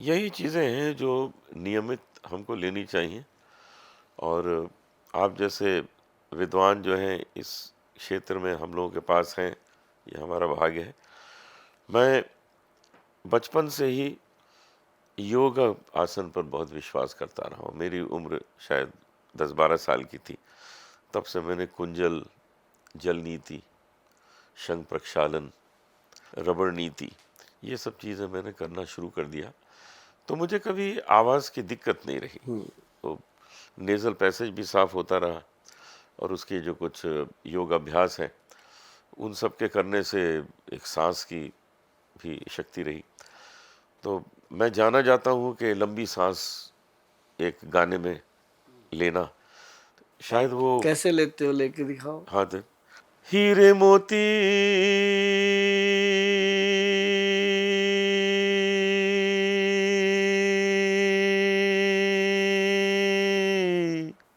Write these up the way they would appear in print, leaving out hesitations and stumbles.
यही चीज़ें हैं जो नियमित हमको लेनी चाहिए। और आप जैसे विद्वान जो हैं इस क्षेत्र में हम लोगों के पास हैं, ये हमारा भाग्य है। मैं बचपन से ही योग आसन पर बहुत विश्वास करता रहा हूँ। मेरी उम्र शायद 10-12 साल की थी, तब से मैंने कुंजल, जल नीति, शंख प्रक्षालन, रबड़ नीति, ये सब चीज़ें मैंने करना शुरू कर दिया। तो मुझे कभी आवाज़ की दिक्कत नहीं रही। तो नेज़ल पैसेज भी साफ होता रहा और उसके जो कुछ योग अभ्यास हैं, उन सब के करने से एक सांस की भी शक्ति रही। तो मैं जाना जाता हूँ कि लंबी सांस एक गाने में लेना, शायद वो कैसे लेते हो, लेके दिखाओ। हाथ हीरे मोती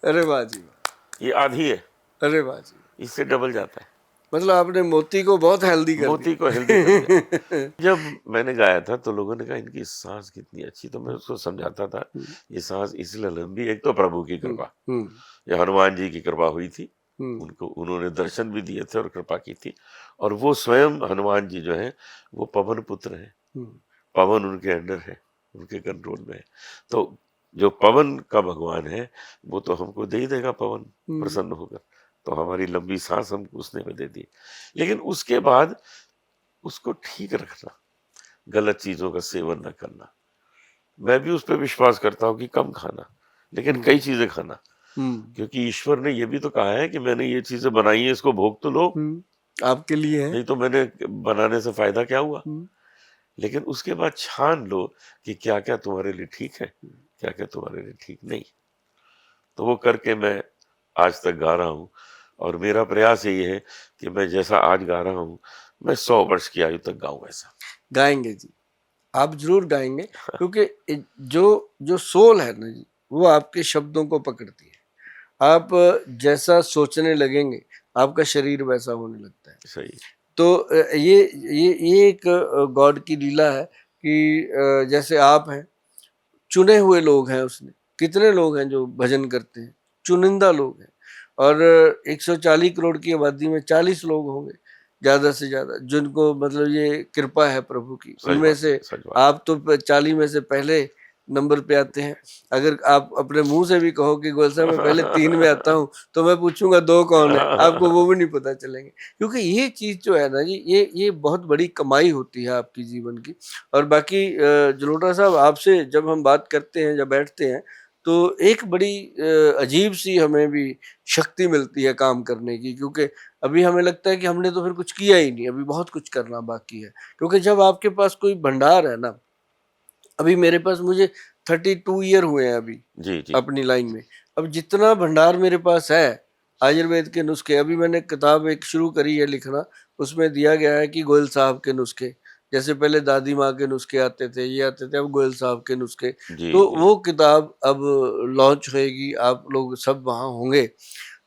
अरे वाह जी वाह। ये आधी है, अरे वाह जी, इससे डबल जाता है। मतलब आपने मोती को बहुत हेल्दी कर मोती को हेल्दी कर दिया। दिया। जब मैंने गाया था तो लोगों ने कहा इनकी सांस कितनी अच्छी, तो मैं उसको समझाता था ये सांस इसलिए लंबी, एक तो प्रभु की कृपा, ये हनुमान जी की कृपा हुई थी, उनको उन्होंने दर्शन भी दिए थे और कृपा की थी। और वो स्वयं हनुमान जी जो हैं वो पवन पुत्र हैं, पवन उनके अंडर है, उनके कंट्रोल में है। तो जो पवन का भगवान है वो तो हमको दे ही देगा पवन प्रसन्न होकर। तो हमारी लंबी सांस हमको उसने में दे दी। लेकिन उसके बाद उसको ठीक रखना, गलत चीजों का सेवन न करना। मैं भी उस पर विश्वास करता हूँ कि कम खाना, लेकिन कई चीजें खाना, क्योंकि ईश्वर ने ये भी तो कहा है कि मैंने ये चीजें बनाई है, इसको भोग तो लो, आपके लिए है। नहीं तो मैंने बनाने से फायदा क्या हुआ। लेकिन उसके बाद छान लो कि क्या क्या तुम्हारे लिए ठीक है, क्या क्या तुम्हारे लिए ठीक नहीं। तो वो करके मैं आज तक गा रहा हूँ। और मेरा प्रयास यही है कि मैं जैसा आज गा रहा हूँ मैं 100 वर्ष की आयु तक गाऊं ऐसा। गाएंगे जी, आप जरूर गाएंगे, क्योंकि जो जो सोल है ना जी, वो आपके शब्दों को पकड़ती है। आप जैसा सोचने लगेंगे आपका शरीर वैसा होने लगता है। सही। तो ये एक गॉड की लीला है कि जैसे आप हैं, चुने हुए लोग हैं उसने, कितने लोग हैं जो भजन करते हैं, चुनिंदा लोग हैं। और 140 करोड़ की आबादी में 40 लोग होंगे ज्यादा से ज्यादा जिनको मतलब ये कृपा है प्रभु की। सच उनमें बात, से सच बात। आप तो 40 में से पहले नंबर पे आते हैं। अगर आप अपने मुंह से भी कहो कि गोयल साहब मैं पहले 3 में आता हूँ, तो मैं पूछूंगा 2 कौन है, आपको वो भी नहीं पता चलेंगे। क्योंकि ये चीज जो है ना जी, ये बहुत बड़ी कमाई होती है आपकी जीवन की। और बाकी जलोटा साहब, आपसे जब हम बात करते हैं, जब बैठते हैं, तो एक बड़ी अजीब सी हमें भी शक्ति मिलती है काम करने की। क्योंकि अभी हमें लगता है कि हमने तो फिर कुछ किया ही नहीं, अभी बहुत कुछ करना बाकी है। क्योंकि जब आपके पास कोई भंडार है ना, अभी मेरे पास, मुझे 32 ईयर हुए हैं अभी जी जी। अपनी लाइन में। अब जितना भंडार मेरे पास है आयुर्वेद के नुस्खे, अभी मैंने किताब एक शुरू करी है लिखना, उसमें दिया गया है कि गोयल साहब के नुस्खे, जैसे पहले दादी माँ के नुस्खे आते थे, ये आते थे, अब गोयल साहब के नुस्खे। जी तो जी। वो किताब अब लॉन्च होएगी, आप लोग सब वहाँ होंगे,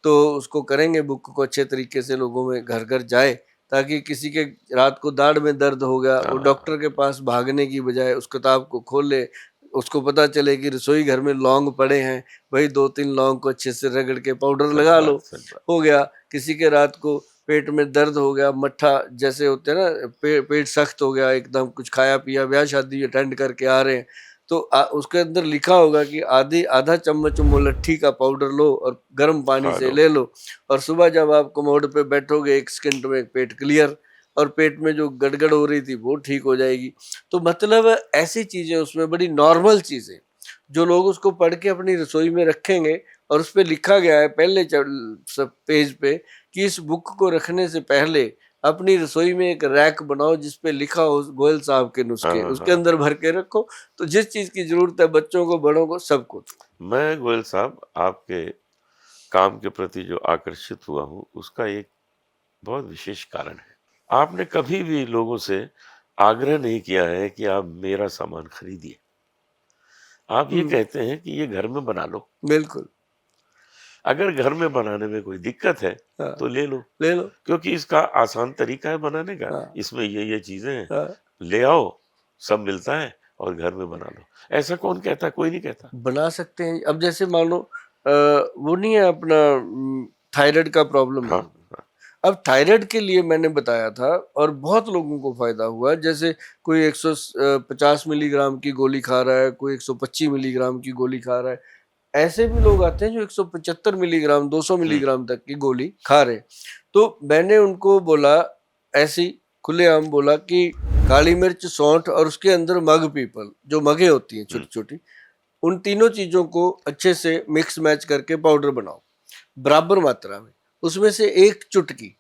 तो उसको करेंगे बुक को अच्छे तरीके से, लोगों में घर घर जाए, ताकि किसी के रात को दाढ़ में दर्द हो गया, वो डॉक्टर के पास भागने की बजाय उस किताब को खोल ले, उसको पता चले कि रसोई घर में लौंग पड़े हैं, भाई 2-3 लौंग को अच्छे से रगड़ के पाउडर सच लगा लो, बात, सच बात। हो गया। किसी के रात को पेट में दर्द हो गया, मट्ठा जैसे होते हैं ना, पेट सख्त हो गया एकदम, कुछ खाया पिया, ब्याह शादी अटेंड करके आ रहे हैं, तो उसके अंदर लिखा होगा कि आधा चम्मच मुलट्ठी का पाउडर लो और गर्म पानी खा से लो। ले लो, और सुबह जब आप कमोड पे बैठोगे 1 सेकंड में पेट क्लियर, और पेट में जो गड़गड़ हो रही थी वो ठीक हो जाएगी। तो मतलब ऐसी चीजें उसमें बड़ी नॉर्मल चीजें, जो लोग उसको पढ़ के अपनी रसोई में रखेंगे, और उस पे लिखा गया है पहले सब पेज पे कि इस बुक को रखने से पहले अपनी रसोई में एक रैक बनाओ जिसपे लिखा हो गोयल साहब के नुस्खे, उसके हाँ। अंदर भर के रखो, तो जिस चीज की जरूरत है बच्चों को, बड़ों को, सबको। मैं गोयल साहब आपके काम के प्रति जो आकर्षित हुआ हूँ उसका एक बहुत विशेष कारण है। आपने कभी भी लोगों से आग्रह नहीं किया है कि आप मेरा सामान खरीदिए। आप ये कहते हैं कि ये घर में बना लो। बिल्कुल। अगर घर में बनाने में कोई दिक्कत है हाँ, तो ले लो, ले लो। क्योंकि इसका आसान तरीका है बनाने का। हाँ, इसमें ये चीजें हैं, हाँ, ले आओ, सब मिलता है, और घर में बना लो। ऐसा कौन कहता है? कोई नहीं कहता। बना सकते हैं। अब जैसे मान लो वो नहीं है अपना थायराइड का प्रॉब्लम हाँ, है। अब थायराइड के लिए मैंने बताया था और बहुत लोगों को फायदा हुआ। जैसे कोई 150 मिलीग्राम की गोली खा रहा है, कोई 125 मिलीग्राम की गोली खा रहा है। ऐसे भी लोग आते हैं जो 175 मिलीग्राम 200 मिलीग्राम तक की गोली खा रहे। तो मैंने उनको बोला, ऐसी खुलेआम बोला कि काली मिर्च, सौंठ और उसके अंदर मग पीपल, जो मगे होती हैं छोटी छोटी, उन तीनों चीजों को अच्छे से मिक्स मैच करके पाउडर बनाओ बराबर मात्रा में। उसमें से एक चुटकी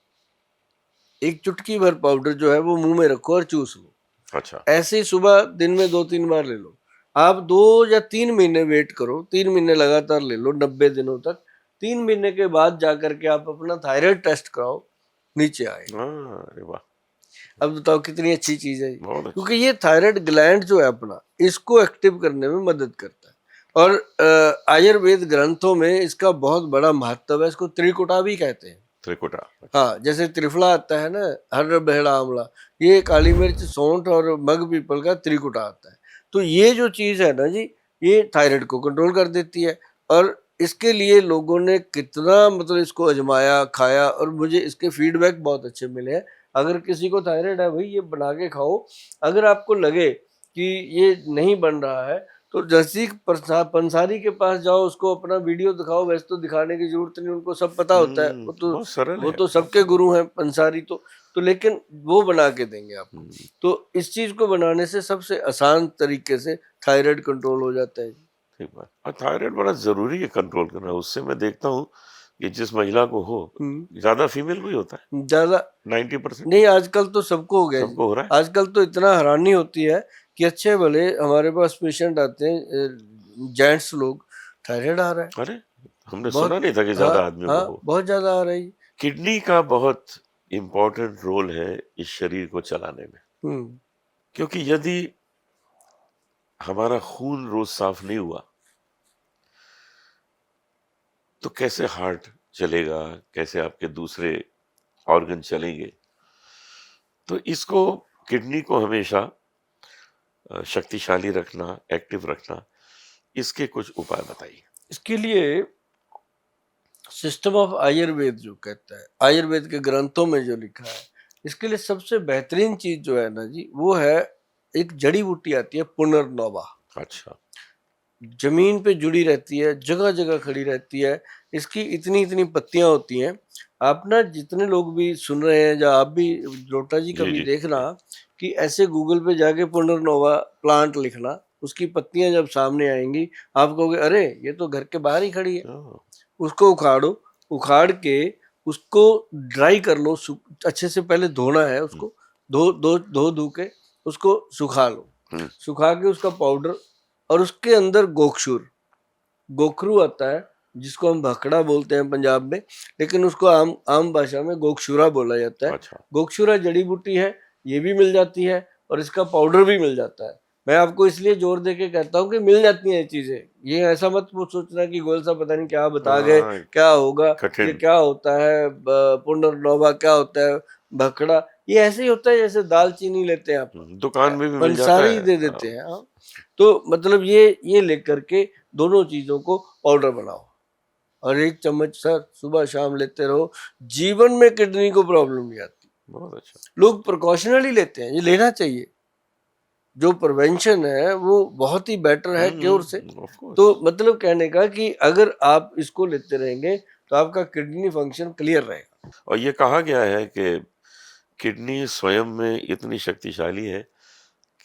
भर पाउडर जो है वो मुंह में रखो और चूस लो। अच्छा। ऐसे ही सुबह दिन में 2-3 बार ले लो। आप 2 या 3 महीने वेट करो, 3 महीने लगातार ले लो 90 दिनों तक। 3 महीने के बाद जाकर के आप अपना थायराइड टेस्ट कराओ, नीचे आए। हाँ, अरे वाह, अब बताओ कितनी अच्छी चीज है ये। बहुत अच्छा। क्योंकि ये थायराइड ग्लैंड जो है अपना, इसको एक्टिव करने में मदद करता है। और आयुर्वेद ग्रंथों में इसका बहुत बड़ा महत्व है। इसको त्रिकुटा भी कहते हैं। त्रिकुटा। हाँ, जैसे त्रिफला आता है ना, हर बहड़ा आंवला, ये काली मिर्च, सौंठ और मग पीपल का त्रिकुटा आता है। तो ये जो चीज है ना जी, ये थायराइड को कंट्रोल कर देती है। और इसके लिए लोगों ने कितना मतलब इसको आजमाया, खाया, और मुझे इसके फीडबैक बहुत अच्छे मिले हैं। अगर किसी को थायराइड है भाई, ये बना के खाओ। अगर आपको लगे कि ये नहीं बन रहा है तो नजदीक पंसारी के पास जाओ, उसको अपना वीडियो दिखाओ। वैसे तो दिखाने की जरूरत नहीं, उनको सब पता होता है। बहुत सरल वो है। तो सबके गुरु हैं पंसारी तो लेकिन वो बना के देंगे आपको। हम्म, तो इस चीज को बनाने से सबसे आसान तरीके से थायराइड कंट्रोल हो जाता है। ठीक बात। और थायराइड बड़ा जरूरी है कंट्रोल करना। उससे मैं देखता हूँ कि जिस महिला को हो, ज्यादा फीमेल को ही होता है, ज्यादा 90%। नहीं, आजकल तो सबको हो गया जी। सबको हो रहा है। आजकल तो इतना हैरानी होती है कि अच्छे भले हमारे पास पेशेंट आते हैं, जेंट्स लोग, थायराइड आ रहा है अरे, हमने सुना बहुत। नहीं था कि हाँ, ज्यादा आदमियों को हाँ, हो। बहुत ज्यादा आ रही। किडनी का बहुत इम्पोर्टेंट रोल है इस शरीर को चलाने में। हम्म क्योंकि यदि हमारा खून रोज साफ नहीं हुआ तो कैसे हार्ट चलेगा, कैसे आपके दूसरे ऑर्गन चलेंगे। तो इसको, किडनी को हमेशा शक्तिशाली रखना, एक्टिव रखना, इसके कुछ उपाय बताइए। इसके लिए सिस्टम ऑफ आयुर्वेद जो कहता है, आयुर्वेद के ग्रंथों में जो लिखा है, इसके लिए सबसे बेहतरीन चीज जो है ना जी, वो है एक जड़ी बूटी आती है पुनर्नवा। अच्छा। जमीन पे जुड़ी रहती है, जगह जगह खड़ी रहती है। इसकी इतनी इतनी पत्तियां होती हैं। आप ना जितने लोग भी सुन रहे हैं, या आप भी लोटा जी जी कभी जी देखना जी। कि ऐसे गूगल पे जाके पुनर्नोवा प्लांट लिखना, उसकी पत्तियां जब सामने आएंगी, आप कहोगे अरे ये तो घर के बाहर ही खड़ी है। ओह, उसको उखाड़ो, उखाड़ के उसको ड्राई कर लो, अच्छे से पहले धोना है हम्म, उसको। धो के उसको सुखा लो। हम्म, सुखा के उसका पाउडर, और उसके अंदर गोखशूर, गोखरू आता है, जिसको हम भखड़ा बोलते हैं पंजाब में, लेकिन उसको आम आम भाषा में गोखशूरा बोला जाता है। अच्छा। गोखशूरा जड़ी बूटी है, ये भी मिल जाती है, और इसका पाउडर भी मिल जाता है। मैं आपको इसलिए जोर दे के कहता हूँ कि मिल जाती हैं ये चीजें। ये ऐसा मत वो सोचना कि गोयल साहब पता नहीं क्या बता गए, हाँ, क्या होगा, ये कठिन। क्या होता है, पुनर्नवा क्या होता है, भखड़ा, ये ऐसे ही होता है जैसे दालचीनी लेते हैं आप, दुकान में भी मिल जाता पंसारी है। दे देते हैं। हाँ। तो मतलब ये लेकर के दोनों चीजों को पाउडर बनाओ, और 1 चम्मच सर सुबह शाम लेते रहो। जीवन में किडनी को प्रॉब्लम नहीं आती। बहुत अच्छा। लोग प्रिकॉशनरी लेते हैं, ये लेना चाहिए। जो प्रिवेंशन है वो बहुत ही बेटर है क्योर से। Of course. तो मतलब कहने का कि अगर आप इसको लेते रहेंगे तो आपका किडनी फंक्शन क्लियर रहेगा। और ये कहा गया है कि किडनी स्वयं में इतनी शक्तिशाली है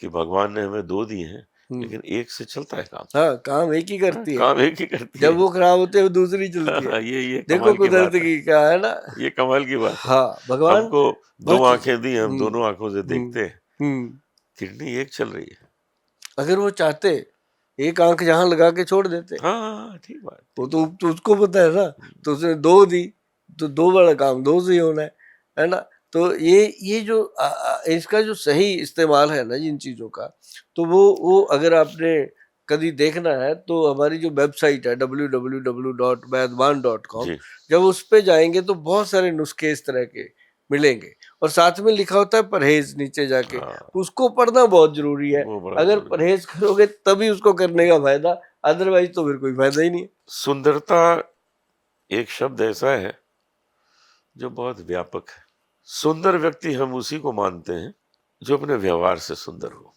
कि भगवान ने हमें 2 दिए हैं, लेकिन एक से चलता है काम। हाँ, काम एक ही हाँ, करती है। काम एक ही करती जब है। वो खराब होते हैं वो दूसरी चलती है। ये देखो कमाल की कुदरत बात है। की क्या है ना। ये कमाल की बात है। हाँ, भगवान हमको 2 बहुत चीज। आँखें दी, हम दोनों आँखों से हम्म देखते हैं। हम्म किडनी एक चल रही है। अगर वो चाहते, एक आंख जहां लगा के छोड़ देते। हाँ, हाँ, हाँ, ठीक बात, वो ठीक तो, बात। उसको पता है ना। तो उसने 2 दी, तो 2 वाला काम 2 से ही होना है ना। तो ये जो इसका जो सही इस्तेमाल है ना इन चीजों का, तो वो अगर आपने कभी देखना है तो हमारी जो वेबसाइट है www.वैद्यवान.com, जी। जब उस पे जाएंगे तो बहुत सारे नुस्खे इस तरह के मिलेंगे। और साथ में लिखा होता है परहेज नीचे जाके, हाँ, उसको पढ़ना बहुत जरूरी है। वो बड़ा अगर जरूरी है। परहेज करोगे तभी उसको करने का फायदा, अदरवाइज तो फिर कोई फायदा ही नहीं है। सुंदरता एक शब्द ऐसा है जो बहुत व्यापक है। सुंदर व्यक्ति हम उसी को मानते हैं जो अपने व्यवहार से सुंदर हो।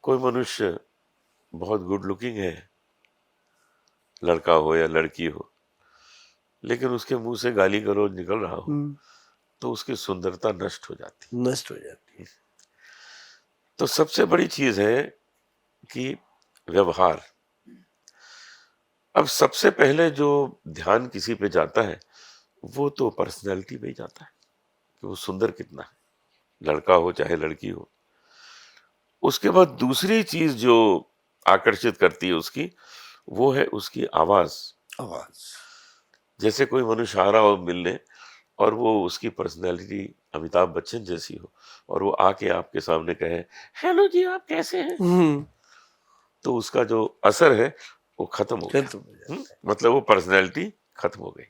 कोई मनुष्य बहुत गुड लुकिंग है, लड़का हो या लड़की हो, लेकिन उसके मुंह से गाली गलौज निकल रहा हो तो उसकी सुंदरता नष्ट हो जाती। नष्ट हो जाती है। तो सबसे बड़ी चीज है कि व्यवहार। अब सबसे पहले जो ध्यान किसी पे जाता है वो तो पर्सनैलिटी पे ही जाता है कि वो सुंदर कितना है, लड़का हो चाहे लड़की हो। उसके बाद दूसरी चीज जो आकर्षित करती है उसकी, वो है उसकी आवाज। आवाज। जैसे कोई मनुष्य आ रहा हो मिलने और वो उसकी पर्सनैलिटी अमिताभ बच्चन जैसी हो और वो आके आपके सामने कहे हेलो जी आप कैसे हैं, तो उसका जो असर है वो खत्म हो गया। खत्म हो जाता मतलब वो पर्सनैलिटी खत्म हो गई।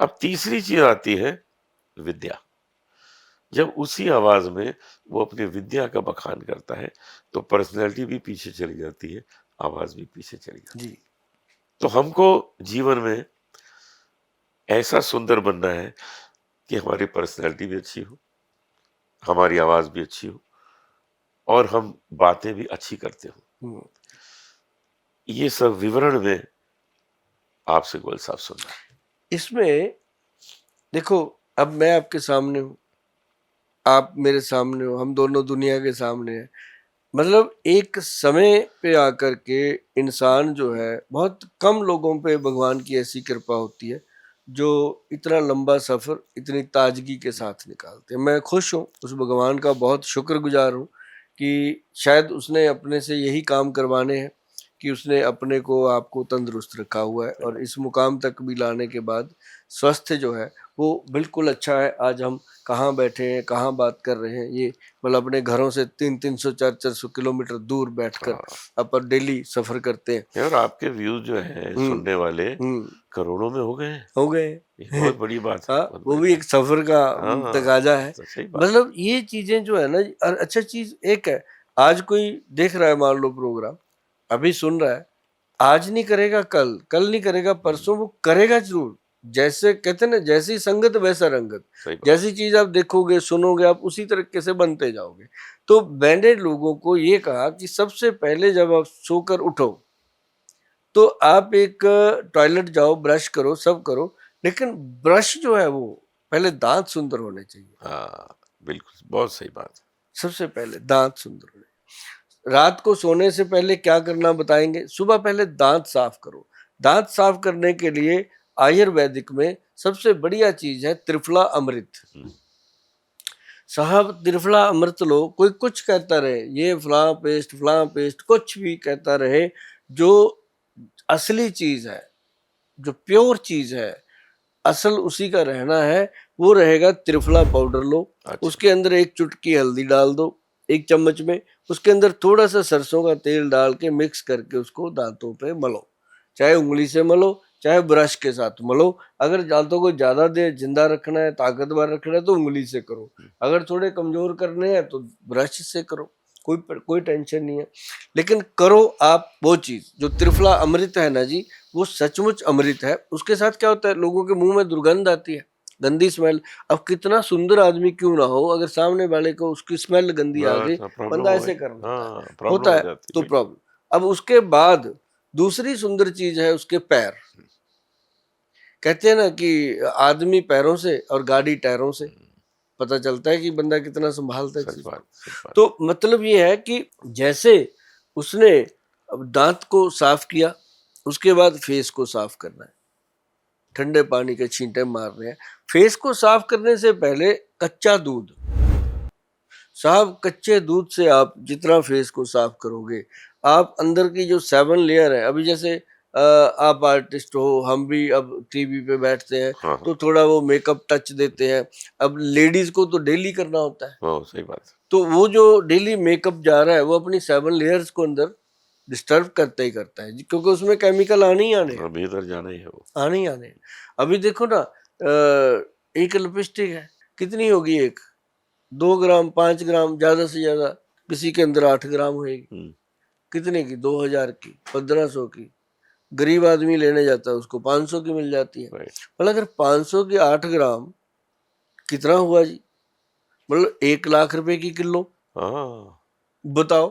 अब तीसरी चीज आती है विद्या। जब उसी आवाज में वो अपनी विद्या का बखान करता है तो पर्सनैलिटी भी पीछे चली जाती है, आवाज भी पीछे चली है जाती है। जी। तो हमको जीवन में ऐसा सुंदर बनना है कि हमारी पर्सनैलिटी भी अच्छी हो, हमारी आवाज भी अच्छी हो और हम बातें भी अच्छी करते हो। ये सब विवरण में आपसे गोयल साहब सुनना है। इसमें देखो, अब मैं आपके सामने हूँ, आप मेरे सामने हो, हम दोनों दुनिया के सामने हैं। मतलब एक समय पे आकर के इंसान जो है, बहुत कम लोगों पे भगवान की ऐसी कृपा होती है जो इतना लंबा सफर इतनी ताजगी के साथ निकालते हैं। मैं खुश हूँ, उस भगवान का बहुत शुक्रगुजार हूँ कि शायद उसने अपने से यही काम करवाने हैं कि उसने अपने को आपको तंदुरुस्त रखा हुआ है और इस मुकाम तक भी लाने के बाद स्वास्थ्य जो है वो बिल्कुल अच्छा है। आज हम कहाँ बैठे हैं, कहाँ बात कर रहे हैं, ये मतलब अपने घरों से 300-300 400-400 किलोमीटर दूर बैठकर हाँ, अपन डेली सफर करते हैं। और आपके व्यूज जो है हम्म सुनने वाले हम्म करोड़ों में हो गए हैं। हो गए। ये बहुत बड़ी बात है, हाँ, बहुत वो बड़ी भी बात। एक सफर का हाँ, तकाजा है। तो सही बात। मतलब ये चीजें जो है ना, और अच्छा चीज एक है, आज कोई देख रहा है मान लो प्रोग्राम, अभी सुन रहा है, आज नहीं करेगा कल, कल नहीं करेगा परसों, वो करेगा जरूर। जैसे कहते हैं ना, जैसी संगत वैसा रंगत। सही बात। जैसी चीज आप देखोगे सुनोगे आप उसी तरीके से बनते जाओगे। तो मैंने लोगों को ये कहा कि सबसे पहले जब आप सोकर उठो तो आप एक टॉयलेट जाओ, ब्रश करो, सब करो, लेकिन ब्रश जो है वो पहले दांत सुंदर होने चाहिए। हाँ, बिल्कुल बहुत सही बात है। सबसे पहले दांत सुंदर होने। रात को सोने से पहले क्या करना बताएंगे, सुबह पहले दांत साफ करो। दांत साफ करने के लिए आयुर्वेदिक में सबसे बढ़िया चीज है त्रिफला अमृत। साहब त्रिफला अमृत लो, कोई कुछ कहता रहे, ये फलां पेस्ट कुछ भी कहता रहे, जो असली चीज है, जो प्योर चीज है, असल उसी का रहना है, वो रहेगा त्रिफला पाउडर लो। अच्छा। उसके अंदर एक चुटकी हल्दी डाल दो, एक चम्मच में, उसके अंदर थोड़ा सा सरसों का तेल डाल के मिक्स करके उसको दांतों पे मलो। चाहे उंगली से मलो, चाहे ब्रश के साथ मलो। अगर दांतों को ज्यादा देर जिंदा रखना है, ताकतवर रखना है, तो उंगली से करो। अगर थोड़े कमजोर करने हैं तो ब्रश से करो, कोई टेंशन नहीं है। लेकिन करो आप वो चीज जो त्रिफला अमृत है ना जी, वो सचमुच अमृत है। उसके साथ क्या होता है, लोगों के मुंह में दुर्गंध आती है, गंदी स्मेल। अब कितना सुंदर आदमी क्यों ना हो, अगर सामने वाले को उसकी स्मेल गंदी आ गई, बस प्रॉब्लम बंदा हो ऐसे गई। कर लेता है, हाँ, प्रॉब्लम होता हो है। जाती तो है। प्रॉब्लम। अब उसके बाद दूसरी सुंदर चीज है उसके पैर। कहते हैं ना कि आदमी पैरों से और गाड़ी टायरों से पता चलता है कि बंदा कितना संभालता है सच चीज बात, को। सच बात। तो मतलब ये है कि जैसे उसने अब दांत को साफ किया, उसके बाद फेस को साफ करना है, ठंडे पानी के छींटे मारने हैं। फेस को साफ करने से पहले कच्चा दूध, साहब कच्चे दूध से आप जितना फेस को साफ करोगे, आप अंदर की जो 7 लेयर है, अभी जैसे आप आर्टिस्ट हो, हम भी अब टीवी पे बैठते हैं हाँ, हाँ, तो थोड़ा वो मेकअप टच देते हैं। अब लेडीज को तो डेली करना होता है, वो सही बात है। तो वो जो डेली मेकअप जा रहा है वो अपनी 7 लेयर्स को अंदर डिस्टर्ब करता ही करता है, क्योंकि उसमें केमिकल आने ही आने हैं, भीतर जाना ही है वो। आने ही आने हैं। अभी देखो ना, एक लिपस्टिक है, कितनी होगी एक? 2 ग्राम, 5 ग्राम, ज्यादा से ज्यादा किसी के अंदर 8 ग्राम होएगी। कितने की? 2000 की, 1500 की। गरीब आदमी लेने जाता है उसको 500 की मिल जाती है। मतलब अगर 500 की 8 ग्राम कितना हुआ जी? मतलब 1 लाख रुपए की किलो। बताओ।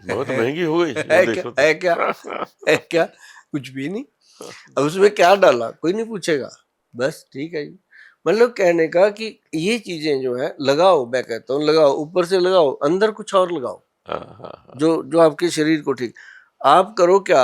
बहुत महंगी हो गई वो, है क्या? देखो है क्या? है क्या? कुछ भी नहीं। अब उसमें क्या डाला कोई नहीं पूछेगा, बस ठीक है जी। मतलब कहने का कि ये चीजें जो है लगाओ, मैं कहता हूँ लगाओ, ऊपर से लगाओ, अंदर कुछ और लगाओ जो जो आपके शरीर को ठीक। आप करो क्या?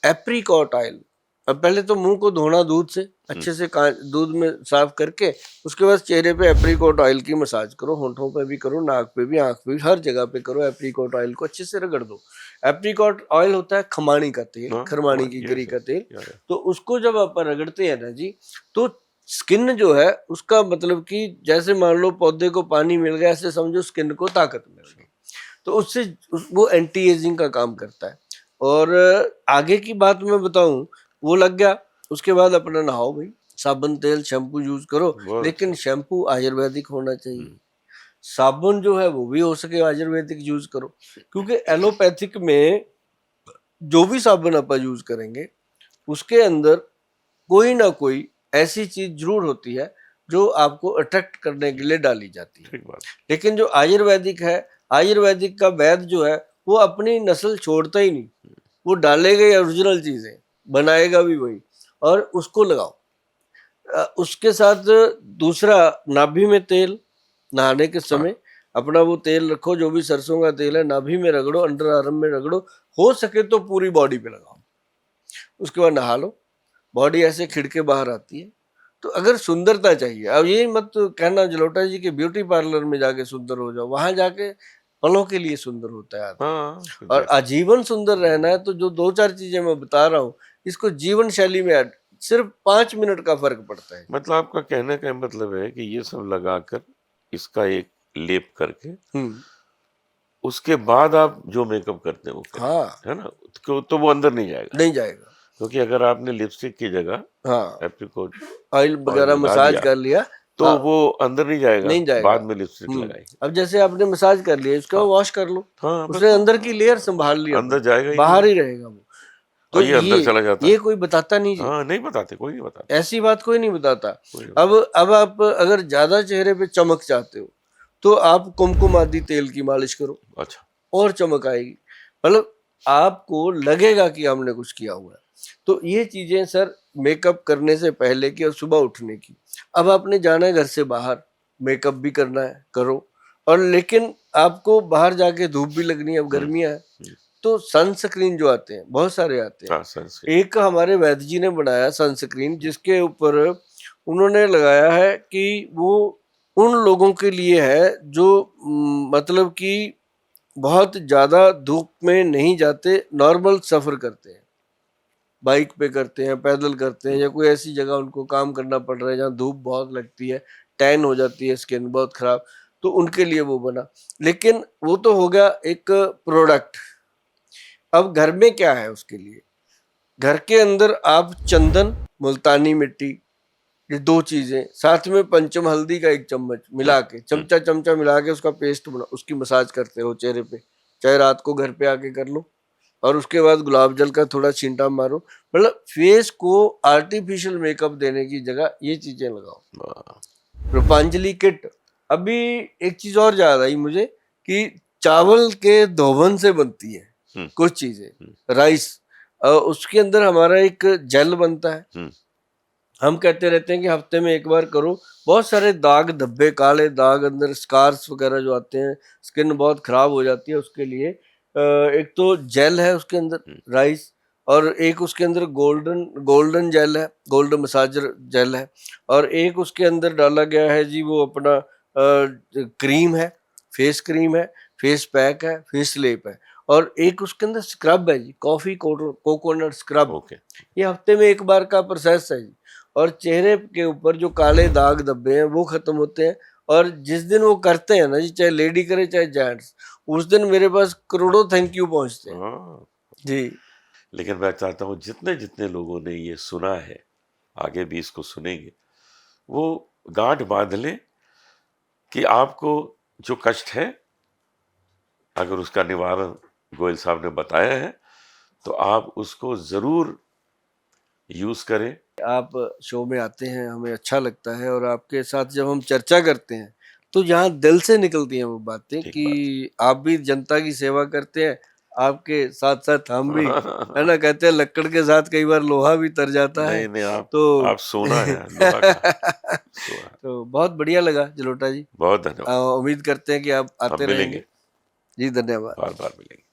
Apricot oil. अब पहले तो मुंह को धोना दूध से, अच्छे से दूध में साफ करके, उसके बाद चेहरे पे एप्रीकॉट ऑयल की मसाज करो, होंठों पे भी करो, नाक पे भी, आंख पे भी, हर जगह पे करो। एप्रीकॉट ऑयल को अच्छे से रगड़ दो। एप्रीकॉट ऑयल होता है खमानी का तेल, खरमानी की गिरी का तेल। तो उसको जब आप रगड़ते हैं ना जी, तो स्किन जो है उसका मतलब कि जैसे मान लो पौधे को पानी मिल गया, ऐसे समझो स्किन को ताकत मिल गई। तो उससे वो एंटी एजिंग का काम करता है। और आगे की बात मैं बताऊं, वो लग गया, उसके बाद अपना नहाओ भाई, साबुन तेल शैम्पू यूज करो, लेकिन शैम्पू आयुर्वेदिक होना चाहिए। साबुन जो है वो भी हो सके आयुर्वेदिक यूज करो, क्योंकि एलोपैथिक में जो भी साबुन आप यूज करेंगे उसके अंदर कोई ना कोई ऐसी चीज जरूर होती है जो आपको अट्रैक्ट करने के लिए डाली जाती है। लेकिन जो आयुर्वेदिक है, आयुर्वेदिक का वैद्य जो है वो अपनी नस्ल छोड़ता ही नहीं, वो डालेगा ही ओरिजिनल चीजें, बनाएगा भी वही, और उसको लगाओ। उसके साथ दूसरा, नाभि में तेल, नहाने के समय अपना वो तेल रखो, जो भी सरसों का तेल है, नाभि में रगड़ो, अंडर आर्म में रगड़ो, हो सके तो पूरी बॉडी पे लगाओ। उसके बाद नहा लो, बॉडी ऐसे खिड़के बाहर आती है। तो अगर सुंदरता चाहिए, अब ये मत कहना जलोटा जी के ब्यूटी पार्लर में जाके सुंदर हो जाओ, वहां जाके पलों के लिए सुंदर होता है आदमी। और आजीवन सुंदर रहना है तो जो 2-4 चीजें मैं बता रहा हूँ, इसको जीवन शैली में सिर्फ 5 मिनट का फर्क पड़ता है। मतलब आपका कहने का मतलब है कि ये सब लगाकर, इसका एक लेप करके, उसके बाद आप जो मेकअप करते हैं वो करें, है ना? तो वो अंदर नहीं जाएगा, नहीं जाएगा। क्योंकि अगर आपने लिपस्टिक की जगह एप्रिकॉट ऑयल वगैरह मसाज कर लिया तो वो अंदर नहीं जाएगा, नहीं जाएगा। बाद में लिपस्टिक लगाई। अब जैसे आपने मसाज कर लिया, इसका वॉश कर लो, उसने अंदर की लेयर संभाल लिया, अंदर जाएगा, बाहर ही रहेगा वो। तो ये अंदर चला जाता है, ये कोई बताता नहीं जी। नहीं बताते, कोई नहीं बताता, ऐसी बात कोई नहीं बताता। अब आप अगर ज्यादा चेहरे पे चमक चाहते हो तो आप कुमकुम आदि तेल की मालिश करो। अच्छा, और चमक आएगी, मतलब आपको लगेगा कि हमने कुछ किया हुआ है। तो ये चीजें सर मेकअप करने से पहले की और सुबह उठने की। अब आपने जाना है घर से बाहर, मेकअप भी करना है, करो। और लेकिन आपको बाहर जाके धूप भी लगनी है, अब गर्मियां है, तो सनस्क्रीन जो आते हैं, बहुत सारे आते हैं। एक हमारे वैद्य जी ने बनाया सनस्क्रीन, जिसके ऊपर उन्होंने लगाया है कि वो उन लोगों के लिए है जो मतलब कि बहुत ज्यादा धूप में नहीं जाते, नॉर्मल सफर करते हैं, बाइक पे करते हैं, पैदल करते हैं, या कोई ऐसी जगह उनको काम करना पड़ रहा है जहाँ धूप बहुत लगती है, टैन हो जाती है स्किन बहुत खराब, तो उनके लिए वो बना। लेकिन वो तो हो गया एक प्रोडक्ट। अब घर में क्या है उसके लिए? घर के अंदर आप चंदन, मुल्तानी मिट्टी, ये 2 चीजें, साथ में पंचम हल्दी का 1 चम्मच मिला के, चमचा मिला के उसका पेस्ट बना, उसकी मसाज करते हो चेहरे पे, चाहे रात को घर पे आके कर लो, और उसके बाद गुलाब जल का थोड़ा छींटा मारो। मतलब फेस को आर्टिफिशियल मेकअप देने की जगह ये चीजें लगाओ। रूपांजलि किट। अभी एक चीज और याद आई मुझे कि चावल के धोवन से बनती है कुछ चीजें, राइस, उसके अंदर हमारा एक जेल बनता है। हम कहते रहते हैं कि हफ्ते में 1 बार करो, बहुत सारे दाग धब्बे, काले दाग, अंदर स्कार्स वगैरह जो आते हैं, स्किन बहुत खराब हो जाती है, उसके लिए एक तो जेल है उसके अंदर राइस, और एक उसके अंदर गोल्डन जेल है, गोल्ड मसाजर जेल है, और एक उसके अंदर डाला गया है जी वो अपना क्रीम है, फेस क्रीम है, फेस पैक है, फेस लेप है, और एक उसके अंदर स्क्रब है जी, कॉफी कोकोनट स्क्रब। ये हफ्ते में 1 बार का प्रोसेस है जी, और चेहरे के ऊपर जो काले दाग धब्बे हैं वो खत्म होते हैं। और जिस दिन वो करते हैं ना जी, चाहे लेडी करे चाहे जेंट्स, उस दिन मेरे पास करोड़ों थैंक यू पहुंचते हैं जी। लेकिन मैं चाहता हूँ जितने जितने लोगों ने ये सुना है, आगे भी इसको सुनेंगे, वो गांठ बांध लें कि आपको जो कष्ट है, अगर उसका निवारण गोयल साहब ने बताया है तो आप उसको ज़रूर यूज़ करें। आप शो में आते हैं, हमें अच्छा लगता है, और आपके साथ जब हम चर्चा करते हैं तो यहाँ दिल से निकलती हैं वो बातें ठीक कि बात आप भी जनता की सेवा करते हैं, आपके साथ साथ हम भी, है ना? कहते हैं लक्कड़ के साथ कई बार लोहा भी तर जाता है। नहीं, नहीं, तो आप सोना है, लोहा कहाँ? सोना। तो बहुत बढ़िया लगा जलोटा जी। बहुत धन्यवाद। उम्मीद करते हैं कि आप हम आते रहेंगे। मिलेंगे, जी धन्यवाद। बार-बार मिलेंगे।